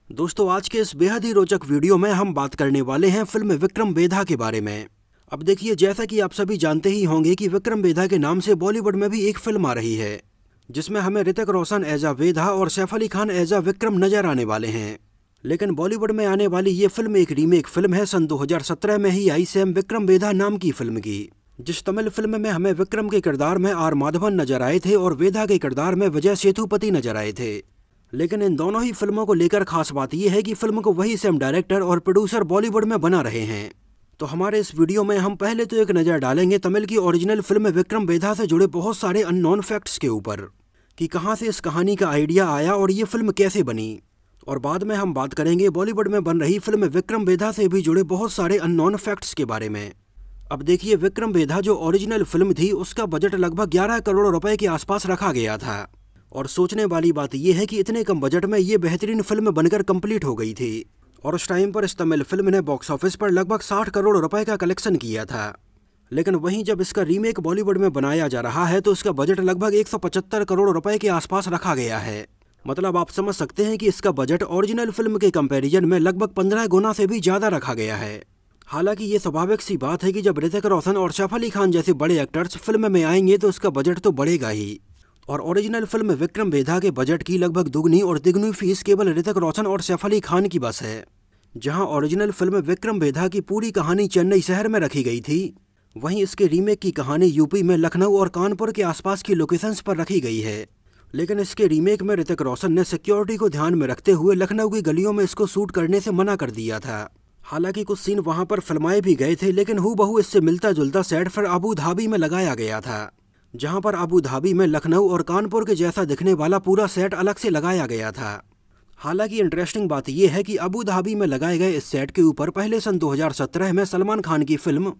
दोस्तों, आज के इस बेहद ही रोचक वीडियो में हम बात करने वाले हैं फिल्म विक्रम बेधा के बारे में। अब देखिए, जैसा कि आप सभी जानते ही होंगे कि विक्रम बेधा के नाम से बॉलीवुड में भी एक फिल्म आ रही है, जिसमें हमें ऋतिक रोशन एज अ वेधा और सैफ अली खान एज अ विक्रम नजर आने वाले हैं। लेकिन बॉलीवुड में आने वाली ये फिल्म एक रीमेक फिल्म है, सन 2017 में ही आई सेम विक्रम बेधा नाम की फिल्म की। जिस तमिल फिल्म में हमें विक्रम के किरदार में आर माधवन नजर आए थे और वेधा के किरदार में विजय सेतुपति नजर आए थे। लेकिन इन दोनों ही फिल्मों को लेकर खास बात यह है कि फिल्म को वही सेम डायरेक्टर और प्रोड्यूसर बॉलीवुड में बना रहे हैं। तो हमारे इस वीडियो में हम पहले तो एक नज़र डालेंगे तमिल की ओरिजिनल फिल्म विक्रम बेधा से जुड़े बहुत सारे अननोन फैक्ट्स के ऊपर कि कहां से इस कहानी का आइडिया आया और ये फिल्म कैसे बनी। और बाद में हम बात करेंगे बॉलीवुड में बन रही फिल्म विक्रम बेधा से भी जुड़े बहुत सारे अननोन फैक्ट्स के बारे में। अब देखिए, विक्रम बेधा जो ओरिजिनल फिल्म थी उसका बजट लगभग 11 करोड़ रुपए के आसपास रखा गया था। और सोचने वाली बात यह है कि इतने कम बजट में ये बेहतरीन फिल्म बनकर कंप्लीट हो गई थी। और उस टाइम पर इस तमिल फिल्म ने बॉक्स ऑफिस पर लगभग 60 करोड़ रुपए का कलेक्शन किया था। लेकिन वहीं जब इसका रीमेक बॉलीवुड में बनाया जा रहा है तो इसका बजट लगभग 175 करोड़ रुपए के आसपास रखा गया है। मतलब आप समझ सकते हैं कि इसका बजट ओरिजिनल फिल्म के कंपैरिजन में लगभग 15 गुना से भी ज्यादा रखा गया है। हालांकि ये स्वाभाविक सी बात है कि जब ऋतिक रोशन और सैफ अली खान जैसे बड़े एक्टर्स फिल्म में आएंगे तो इसका बजट तो बढ़ेगा ही। और ओरिजिनल फिल्म विक्रम बेधा के बजट की लगभग दुगनी और तिगुनी फीस केवल ऋतिक रोशन और सैफ अली खान की बस है। जहां ओरिजिनल फिल्म विक्रम बेधा की पूरी कहानी चेन्नई शहर में रखी गई थी, वहीं इसके रीमेक की कहानी यूपी में लखनऊ और कानपुर के आसपास की लोकेशंस पर रखी गई है। लेकिन इसके रीमेक में ऋतिक रोशन ने सिक्योरिटी को ध्यान में रखते हुए लखनऊ की गलियों में इसको शूट करने से मना कर दिया था। हालांकि कुछ सीन वहां पर फिल्माए भी गए थे, लेकिन हूबहू इससे मिलता जुलता सेट फिर अबू धाबी में लगाया गया था, जहां पर अबू धाबी में लखनऊ और कानपुर के जैसा दिखने वाला पूरा सेट अलग से लगाया गया था। हालांकि इंटरेस्टिंग बात यह है कि अबू धाबी में लगाए गए इस सेट के ऊपर पहले सन 2017 में सलमान खान की फिल्म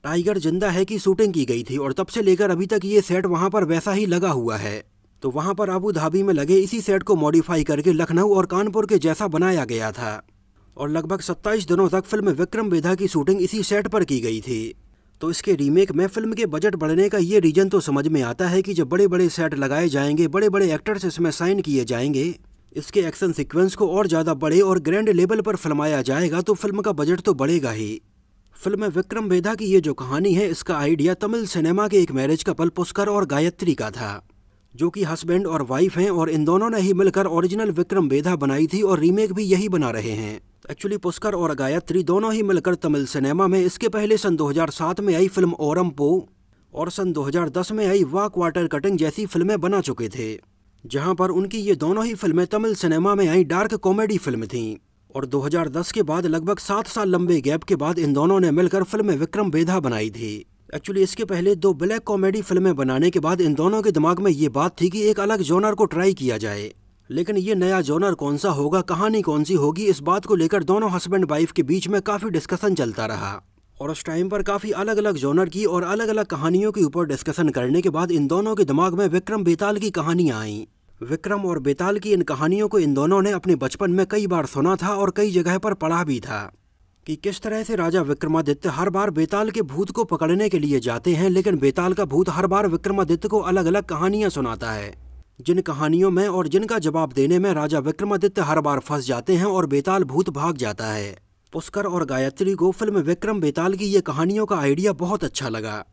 टाइगर जिंदा है की शूटिंग की गई थी और तब से लेकर अभी तक ये सेट वहां पर वैसा ही लगा हुआ है। तो वहां पर अबू धाबी में लगे इसी सेट को मॉडिफाई करके लखनऊ और कानपुर के जैसा बनाया गया था और लगभग 27 दिनों तक फिल्म विक्रम बेधा की शूटिंग इसी सेट पर की गई थी। तो इसके रीमेक में फिल्म के बजट बढ़ने का ये रीजन तो समझ में आता है कि जब बड़े बड़े सेट लगाए जाएंगे, बड़े बड़े एक्टर्स इसमें साइन किए जाएंगे, इसके एक्शन सीक्वेंस को और ज़्यादा बड़े और ग्रैंड लेवल पर फिल्माया जाएगा तो फिल्म का बजट तो बढ़ेगा ही। फिल्म विक्रम बेधा की ये जो कहानी है, इसका आइडिया तमिल सिनेमा के एक मैरिज कपल पुष्कर और गायत्री का था, जो कि हस्बैंड और वाइफ हैं और इन दोनों ने ही मिलकर ओरिजिनल विक्रम बेधा बनाई थी और रीमेक भी यही बना रहे हैं। एक्चुअली पुष्कर और गायत्री दोनों ही मिलकर तमिल सिनेमा में इसके पहले सन 2007 में आई फिल्म ओरम पो और सन 2010 में आई वाक वाटर कटिंग जैसी फिल्में बना चुके थे, जहां पर उनकी ये दोनों ही फिल्में तमिल सिनेमा में आई डार्क कॉमेडी फिल्म थीं। और 2010 के बाद लगभग 7 साल लंबे गैप के बाद इन दोनों ने मिलकर फिल्म विक्रम बेधा बनाई थी। एक्चुअली इसके पहले 2 ब्लैक कॉमेडी फिल्में बनाने के बाद इन दोनों के दिमाग में ये बात थी कि एक अलग जॉनर को ट्राई किया जाए। लेकिन ये नया जॉनर कौन सा होगा, कहानी कौन सी होगी, इस बात को लेकर दोनों हस्बैंड वाइफ के बीच में काफ़ी डिस्कशन चलता रहा। और उस टाइम पर काफ़ी अलग अलग जॉनर की और अलग अलग कहानियों के ऊपर डिस्कशन करने के बाद इन दोनों के दिमाग में विक्रम बेताल की कहानियाँ आईं। विक्रम और बेताल की इन कहानियों को इन दोनों ने अपने बचपन में कई बार सुना था और कई जगह पर पढ़ा भी था कि किस तरह से राजा विक्रमादित्य हर बार बेताल के भूत को पकड़ने के लिए जाते हैं, लेकिन बेताल का भूत हर बार विक्रमादित्य को अलग अलग कहानियां सुनाता है, जिन कहानियों में और जिनका जवाब देने में राजा विक्रमादित्य हर बार फंस जाते हैं और बेताल भूत भाग जाता है। पुष्कर और गायत्री को फिल्म विक्रम बेताल की ये कहानियों का आइडिया बहुत अच्छा लगा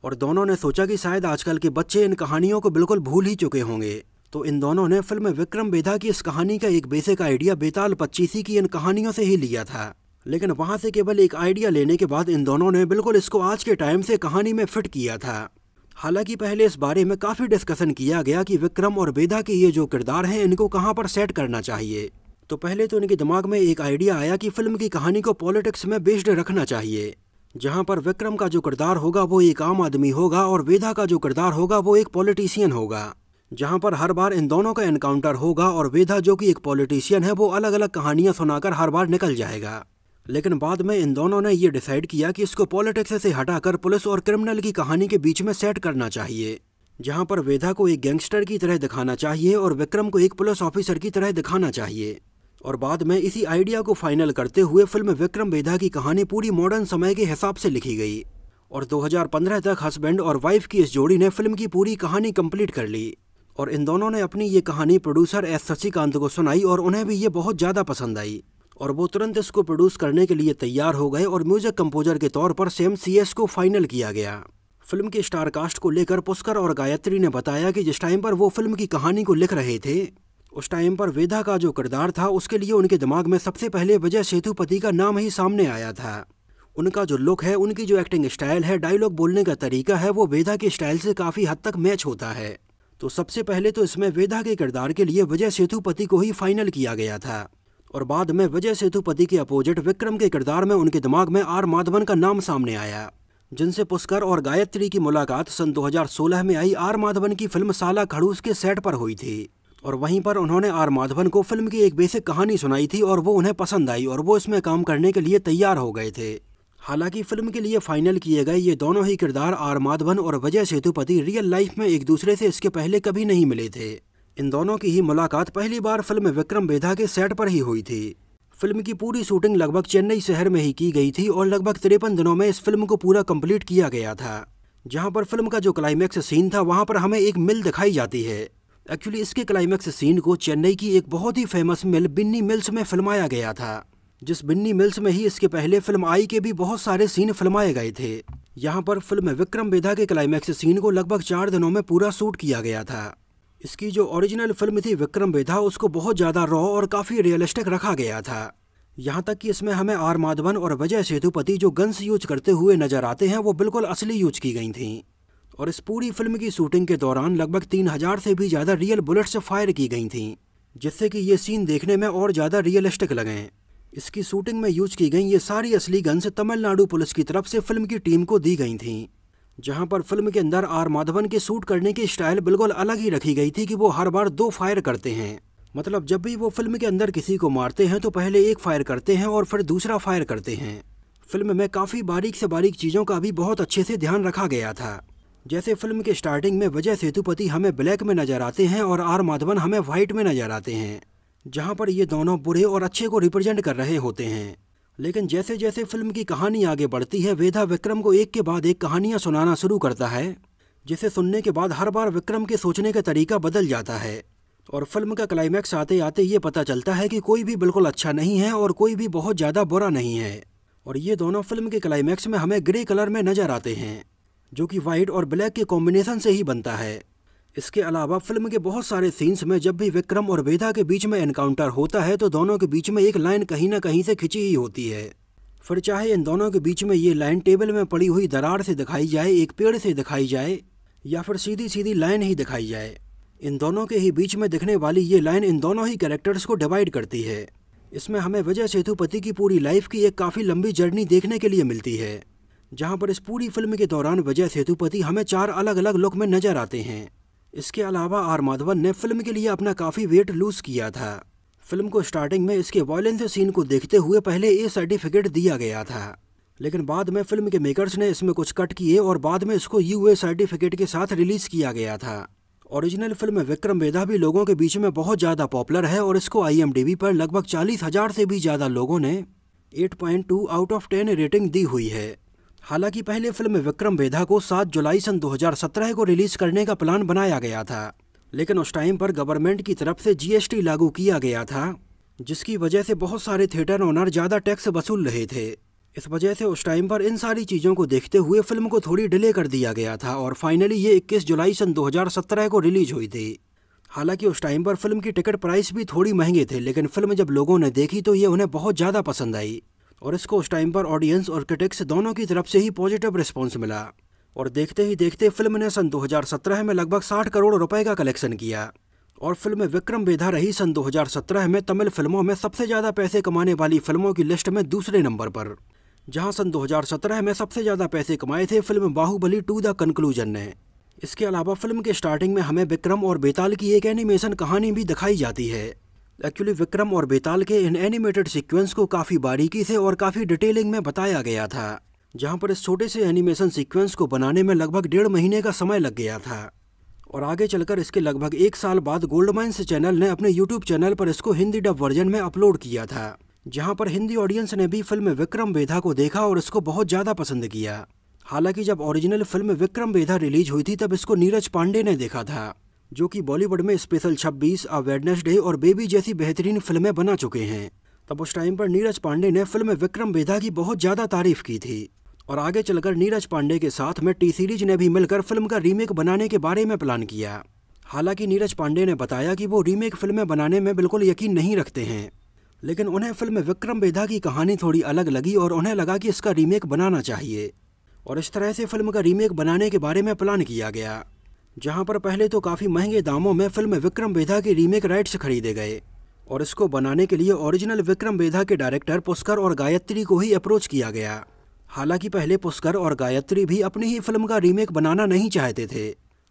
और दोनों ने सोचा कि शायद आजकल के बच्चे इन कहानियों को बिल्कुल भूल ही चुके होंगे। तो इन दोनों ने फिल्म विक्रम बेधा की इस कहानी का एक बेसिक आइडिया बेताल पच्चीसी की इन कहानियों से ही लिया था। लेकिन वहां से केवल एक आइडिया लेने के बाद इन दोनों ने बिल्कुल इसको आज के टाइम से कहानी में फिट किया था। हालांकि पहले इस बारे में काफ़ी डिस्कशन किया गया कि विक्रम और बेधा के ये जो किरदार हैं इनको कहाँ पर सेट करना चाहिए। तो पहले तो इनके दिमाग में एक आइडिया आया कि फिल्म की कहानी को पॉलिटिक्स में बेस्ड रखना चाहिए, जहाँ पर विक्रम का जो किरदार होगा वो एक आम आदमी होगा और बेधा का जो किरदार होगा वो एक पॉलिटिशियन होगा, जहाँ पर हर बार इन दोनों का एनकाउंटर होगा और बेधा जो कि एक पॉलिटिशियन है वो अलग अलग कहानियाँ सुनाकर हर बार निकल जाएगा। लेकिन बाद में इन दोनों ने ये डिसाइड किया कि इसको पॉलिटिक्स से हटाकर पुलिस और क्रिमिनल की कहानी के बीच में सेट करना चाहिए, जहां पर वेधा को एक गैंगस्टर की तरह दिखाना चाहिए और विक्रम को एक पुलिस ऑफिसर की तरह दिखाना चाहिए। और बाद में इसी आइडिया को फाइनल करते हुए फिल्म विक्रम बेधा की कहानी पूरी मॉडर्न समय के हिसाब से लिखी गई और 2015 तक हस्बैंड और वाइफ की इस जोड़ी ने फिल्म की पूरी कहानी कंप्लीट कर ली और इन दोनों ने अपनी ये कहानी प्रोड्यूसर एस शशिकांत को सुनाई और उन्हें भी ये बहुत ज़्यादा पसंद आई और वो तुरंत इसको प्रोड्यूस करने के लिए तैयार हो गए और म्यूजिक कंपोजर के तौर पर सैम CS को फाइनल किया गया। फिल्म के स्टार कास्ट को लेकर पुष्कर और गायत्री ने बताया कि जिस टाइम पर वो फिल्म की कहानी को लिख रहे थे उस टाइम पर वेदा का जो किरदार था उसके लिए उनके दिमाग में सबसे पहले विजय सेतुपति का नाम ही सामने आया था। उनका जो लुक है, उनकी जो एक्टिंग स्टाइल है, डायलॉग बोलने का तरीका है, वो वेदा के स्टाइल से काफ़ी हद तक मैच होता है। तो सबसे पहले तो इसमें वेदा के किरदार के लिए विजय सेतुपति को ही फाइनल किया गया था और बाद में विजय सेतुपति के अपोजिट विक्रम के किरदार में उनके दिमाग में आर माधवन का नाम सामने आया, जिनसे पुष्कर और गायत्री की मुलाकात सन 2016 में आई आर माधवन की फिल्म साला खड़ूस के सेट पर हुई थी और वहीं पर उन्होंने आर माधवन को फिल्म की एक बेसिक कहानी सुनाई थी और वो उन्हें पसंद आई और वो इसमें काम करने के लिए तैयार हो गए थे। हालांकि फिल्म के लिए फाइनल किए गए ये दोनों ही किरदार आर माधवन और विजय सेतुपति रियल लाइफ में एक दूसरे से इसके पहले कभी नहीं मिले थे। इन दोनों की ही मुलाकात पहली बार फिल्म विक्रम वेधा के सेट पर ही हुई थी। फिल्म की पूरी शूटिंग लगभग चेन्नई शहर में ही की गई थी और लगभग 53 दिनों में इस फिल्म को पूरा कंप्लीट किया गया था। जहां पर फिल्म का जो क्लाइमैक्स सीन था वहां पर हमें एक मिल दिखाई जाती है। एक्चुअली इसके क्लाइमैक्स सीन को चेन्नई की एक बहुत ही फेमस मिल बिन्नी मिल्स में फिल्माया गया था, जिस बिन्नी मिल्स में ही इसके पहले फिल्म आई के भी बहुत सारे सीन फिल्माए गए थे। यहाँ पर फिल्म विक्रम वेधा के क्लाइमैक्स सीन को लगभग 4 दिनों में पूरा शूट किया गया था। इसकी जो ओरिजिनल फिल्म थी विक्रम वेधा, उसको बहुत ज़्यादा रॉ और काफ़ी रियलिस्टिक रखा गया था। यहाँ तक कि इसमें हमें आर माधवन और विजय सेतुपति जो गन्स यूज करते हुए नजर आते हैं वो बिल्कुल असली यूज की गई थी और इस पूरी फिल्म की शूटिंग के दौरान लगभग 3000 से भी ज़्यादा रियल बुलेट्स फायर की गई थीं, जिससे कि ये सीन देखने में और ज़्यादा रियलिस्टिक लगें। इसकी शूटिंग में यूज की गई ये सारी असली गन्स तमिलनाडु पुलिस की तरफ से फिल्म की टीम को दी गई थीं, जहां पर फिल्म के अंदर आर माधवन के शूट करने की स्टाइल बिल्कुल अलग ही रखी गई थी कि वो हर बार 2 फायर करते हैं। मतलब जब भी वो फिल्म के अंदर किसी को मारते हैं तो पहले एक फायर करते हैं और फिर दूसरा फायर करते हैं। फिल्म में काफ़ी बारीक से बारीक चीज़ों का भी बहुत अच्छे से ध्यान रखा गया था। जैसे फिल्म के स्टार्टिंग में विजय सेतुपति हमें ब्लैक में नजर आते हैं और आर माधवन हमें व्हाइट में नजर आते हैं, जहां पर ये दोनों बुरे और अच्छे को रिप्रेजेंट कर रहे होते हैं। लेकिन जैसे जैसे फिल्म की कहानी आगे बढ़ती है वेधा विक्रम को एक के बाद एक कहानियां सुनाना शुरू करता है, जिसे सुनने के बाद हर बार विक्रम के सोचने का तरीका बदल जाता है और फिल्म का क्लाइमैक्स आते आते ये पता चलता है कि कोई भी बिल्कुल अच्छा नहीं है और कोई भी बहुत ज़्यादा बुरा नहीं है। और ये दोनों फिल्म के क्लाइमैक्स में हमें ग्रे कलर में नजर आते हैं, जो कि वाइट और ब्लैक के कॉम्बिनेशन से ही बनता है। इसके अलावा फिल्म के बहुत सारे सीन्स में जब भी विक्रम और वेधा के बीच में एनकाउंटर होता है तो दोनों के बीच में एक लाइन कहीं ना कहीं से खिंची ही होती है। फिर चाहे इन दोनों के बीच में ये लाइन टेबल में पड़ी हुई दरार से दिखाई जाए, एक पेड़ से दिखाई जाए या फिर सीधी सीधी लाइन ही दिखाई जाए, इन दोनों के ही बीच में दिखने वाली ये लाइन इन दोनों ही कैरेक्टर्स को डिवाइड करती है। इसमें हमें विजय सेतुपति की पूरी लाइफ की एक काफ़ी लंबी जर्नी देखने के लिए मिलती है, जहां पर इस पूरी फिल्म के दौरान विजय सेतुपति हमें 4 अलग अलग लुक में नजर आते हैं। इसके अलावा आर माधवन ने फिल्म के लिए अपना काफ़ी वेट लूज किया था। फिल्म को स्टार्टिंग में इसके वायलेंस सीन को देखते हुए पहले ए सर्टिफिकेट दिया गया था, लेकिन बाद में फिल्म के मेकर्स ने इसमें कुछ कट किए और बाद में इसको UA सर्टिफिकेट के साथ रिलीज किया गया था। ओरिजिनल फिल्म विक्रम वेधा भी लोगों के बीच में बहुत ज़्यादा पॉपुलर है और इसको IMDb पर लगभग 40,000 से भी ज़्यादा लोगों ने 8.2 आउट ऑफ 10 रेटिंग दी हुई है। हालांकि पहले फिल्म विक्रम वेधा को 7 जुलाई सन 2017 को रिलीज करने का प्लान बनाया गया था, लेकिन उस टाइम पर गवर्नमेंट की तरफ से GST लागू किया गया था, जिसकी वजह से बहुत सारे थिएटर ओनर ज़्यादा टैक्स वसूल रहे थे। इस वजह से उस टाइम पर इन सारी चीज़ों को देखते हुए फिल्म को थोड़ी डिले कर दिया गया था और फाइनली ये 21 जुलाई सन 2017 को रिलीज हुई थी। हालांकि उस टाइम पर फिल्म की टिकट प्राइस भी थोड़ी महंगे थे, लेकिन फिल्म जब लोगों ने देखी तो ये उन्हें बहुत ज़्यादा पसंद आई और इसको उस टाइम पर ऑडियंस और क्रिटिक्स दोनों की तरफ से ही पॉजिटिव रिस्पॉन्स मिला और देखते ही देखते फिल्म ने सन 2017 में लगभग 60 करोड़ रुपए का कलेक्शन किया और फिल्म विक्रम वेधा रही सन 2017 में तमिल फिल्मों में सबसे ज़्यादा पैसे कमाने वाली फिल्मों की लिस्ट में दूसरे नंबर पर, जहां सन 2017 में सबसे ज़्यादा पैसे कमाए थे फिल्म बाहुबली 2 द कंक्लूजन ने। इसके अलावा फिल्म के स्टार्टिंग में हमें विक्रम और बेताल की एक एनिमेशन कहानी भी दिखाई जाती है। एक्चुअली विक्रम और बेताल के इन एनिमेटेड सीक्वेंस को काफ़ी बारीकी से और काफ़ी डिटेलिंग में बताया गया था, जहां पर इस छोटे से एनिमेशन सीक्वेंस को बनाने में लगभग 1.5 महीने का समय लग गया था और आगे चलकर इसके लगभग 1 साल बाद गोल्डमाइंस चैनल ने अपने YouTube चैनल पर इसको हिंदी डब वर्जन में अपलोड किया था, जहां पर हिंदी ऑडियंस ने भी फिल्म विक्रम वेधा को देखा और इसको बहुत ज़्यादा पसंद किया। हालांकि जब original film Vikram Vedha release हुई थी तब इसको नीरज पांडे ने देखा था जो कि बॉलीवुड में स्पेशल 26, अ वेडनेसडे और बेबी जैसी बेहतरीन फिल्में बना चुके हैं। तब उस टाइम पर नीरज पांडे ने फिल्म विक्रम वेधा की बहुत ज़्यादा तारीफ की थी और आगे चलकर नीरज पांडे के साथ में टी सीरीज ने भी मिलकर फिल्म का रीमेक बनाने के बारे में प्लान किया। हालांकि नीरज पांडे ने बताया कि वो रीमेक फिल्में बनाने में बिल्कुल यकीन नहीं रखते हैं, लेकिन उन्हें फिल्म विक्रम वेधा की कहानी थोड़ी अलग लगी और उन्हें लगा कि इसका रीमेक बनाना चाहिए। और इस तरह से फिल्म का रीमेक बनाने के बारे में प्लान किया गया, जहां पर पहले तो काफ़ी महंगे दामों में फिल्म विक्रम वेधा के रीमेक राइट्स खरीदे गए और इसको बनाने के लिए ओरिजिनल विक्रम वेधा के डायरेक्टर पुष्कर और गायत्री को ही अप्रोच किया गया। हालांकि पहले पुष्कर और गायत्री भी अपनी ही फिल्म का रीमेक बनाना नहीं चाहते थे,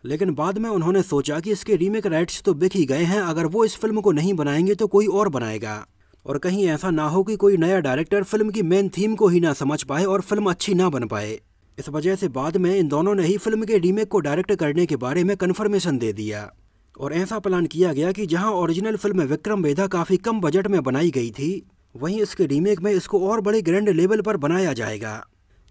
लेकिन बाद में उन्होंने सोचा कि इसके रीमेक राइट्स तो बिक ही गए हैं, अगर वो इस फिल्म को नहीं बनाएंगे तो कोई और बनाएगा और कहीं ऐसा ना हो कि कोई नया डायरेक्टर फिल्म की मेन थीम को ही ना समझ पाए और फिल्म अच्छी ना बन पाए। इस वजह से बाद में इन दोनों ने ही फिल्म के रीमेक को डायरेक्ट करने के बारे में कन्फर्मेशन दे दिया और ऐसा प्लान किया गया कि जहां ओरिजिनल फिल्म विक्रम वेधा काफ़ी कम बजट में बनाई गई थी, वहीं इसके रीमेक में इसको और बड़े ग्रैंड लेवल पर बनाया जाएगा।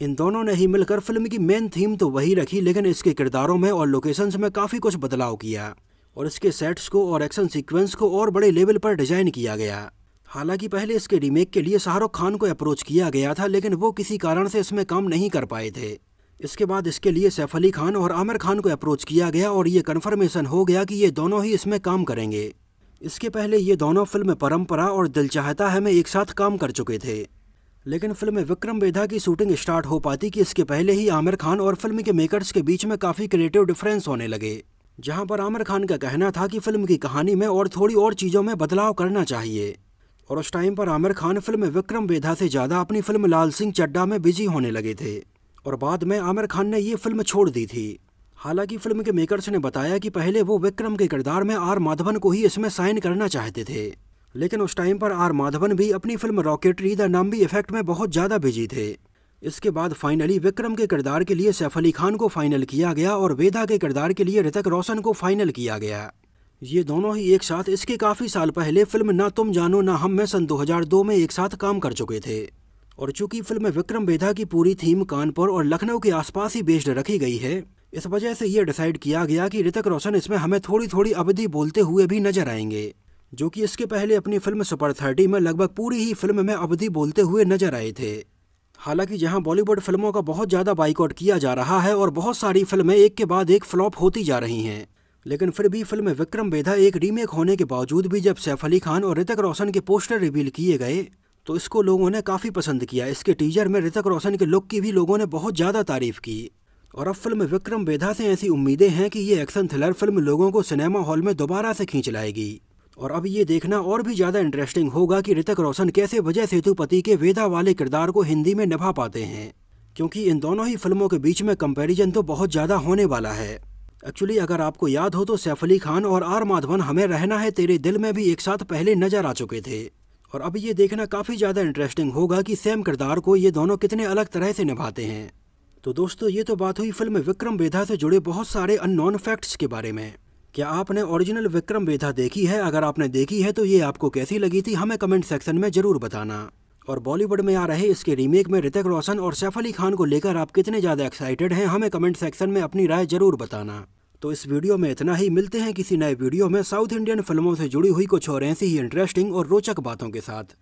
इन दोनों ने ही मिलकर फिल्म की मेन थीम तो वही रखी, लेकिन इसके किरदारों में और लोकेशंस में काफ़ी कुछ बदलाव किया और इसके सेट्स को और एक्शन सीक्वेंस को और बड़े लेवल पर डिजाइन किया गया। हालांकि पहले इसके रीमेक के लिए शाहरुख खान को अप्रोच किया गया था, लेकिन वो किसी कारण से इसमें काम नहीं कर पाए थे। इसके बाद इसके लिए सैफ अली खान और आमिर खान को अप्रोच किया गया और ये कन्फर्मेशन हो गया कि ये दोनों ही इसमें काम करेंगे। इसके पहले ये दोनों फिल्म परंपरा और दिल चाहता है में एक साथ काम कर चुके थे, लेकिन फिल्म विक्रम वेधा की शूटिंग स्टार्ट हो पाती कि इसके पहले ही आमिर खान और फिल्म के मेकर्स के बीच में काफ़ी क्रिएटिव डिफरेंस होने लगे, जहां पर आमिर खान का कहना था कि फिल्म की कहानी में और थोड़ी और चीज़ों में बदलाव करना चाहिए और उस टाइम पर आमिर खान फिल्म विक्रम वेधा से ज़्यादा अपनी फिल्म लाल सिंह चड्ढा में बिजी होने लगे थे और बाद में आमिर खान ने ये फिल्म छोड़ दी थी। हालांकि फिल्म के मेकर्स ने बताया कि पहले वो विक्रम के किरदार में आर माधवन को ही इसमें साइन करना चाहते थे, लेकिन उस टाइम पर आर माधवन भी अपनी film rocketry the Nambi effect में बहुत ज़्यादा बिजी थे। इसके बाद फाइनली विक्रम के किरदार के लिए सैफ अली खान को फाइनल किया गया और वेधा के किरदार के लिए ऋतिक रोशन को फाइनल किया गया। ये दोनों ही एक साथ इसके काफ़ी साल पहले फिल्म ना तुम जानो ना हम में सन 2002 में एक साथ काम कर चुके थे और चूंकि फिल्म विक्रम वेधा की पूरी थीम कानपुर और लखनऊ के आसपास ही बेस्ड रखी गई है, इस वजह से ये डिसाइड किया गया कि ऋतिक रोशन इसमें हमें थोड़ी थोड़ी अवधि बोलते हुए भी नजर आएंगे, जो कि इसके पहले अपनी फिल्म सुपर 30 में लगभग पूरी ही फिल्म में अवधि बोलते हुए नजर आए थे। हालांकि जहां बॉलीवुड फिल्मों का बहुत ज़्यादा बाइकआउट किया जा रहा है और बहुत सारी फिल्में एक के बाद एक फ्लॉप होती जा रही हैं, लेकिन फिर भी फिल्म विक्रम वेधा एक रीमेक होने के बावजूद भी जब सैफ अली खान और ऋतिक रोशन के पोस्टर रिवील किए गए तो इसको लोगों ने काफ़ी पसंद किया। इसके टीजर में ऋतिक रोशन के लुक की भी लोगों ने बहुत ज़्यादा तारीफ की और अब फिल्म विक्रम वेधा से ऐसी उम्मीदें हैं कि ये एक्शन थ्रिलर फिल्म लोगों को सिनेमा हॉल में दोबारा से खींच लाएगी और अब ये देखना और भी ज़्यादा इंटरेस्टिंग होगा कि ऋतिक रोशन कैसे विजय सेतुपति के वेधा वाले किरदार को हिंदी में निभा पाते हैं, क्योंकि इन दोनों ही फिल्मों के बीच में कंपैरिजन तो बहुत ज़्यादा होने वाला है। एक्चुअली अगर आपको याद हो तो सैफ अली खान और आर माधवन हमें रहना है तेरे दिल में भी एक साथ पहले नजर आ चुके थे और अब ये देखना काफ़ी ज़्यादा इंटरेस्टिंग होगा कि सेम किरदार को ये दोनों कितने अलग तरह से निभाते हैं। तो दोस्तों ये तो बात हुई फिल्म विक्रम वेधा से जुड़े बहुत सारे अननोन फैक्ट्स के बारे में। क्या आपने ओरिजिनल विक्रम वेधा देखी है? अगर आपने देखी है तो ये आपको कैसी लगी थी हमें कमेंट सेक्शन में ज़रूर बताना। और बॉलीवुड में आ रहे इसके रीमेक में ऋतिक रोशन और सैफ अली खान को लेकर आप कितने ज़्यादा एक्साइटेड हैं हमें कमेंट सेक्शन में अपनी राय ज़रूर बताना। तो इस वीडियो में इतना ही, मिलते हैं किसी नए वीडियो में साउथ इंडियन फिल्मों से जुड़ी हुई कुछ और ऐसी ही इंटरेस्टिंग और रोचक बातों के साथ।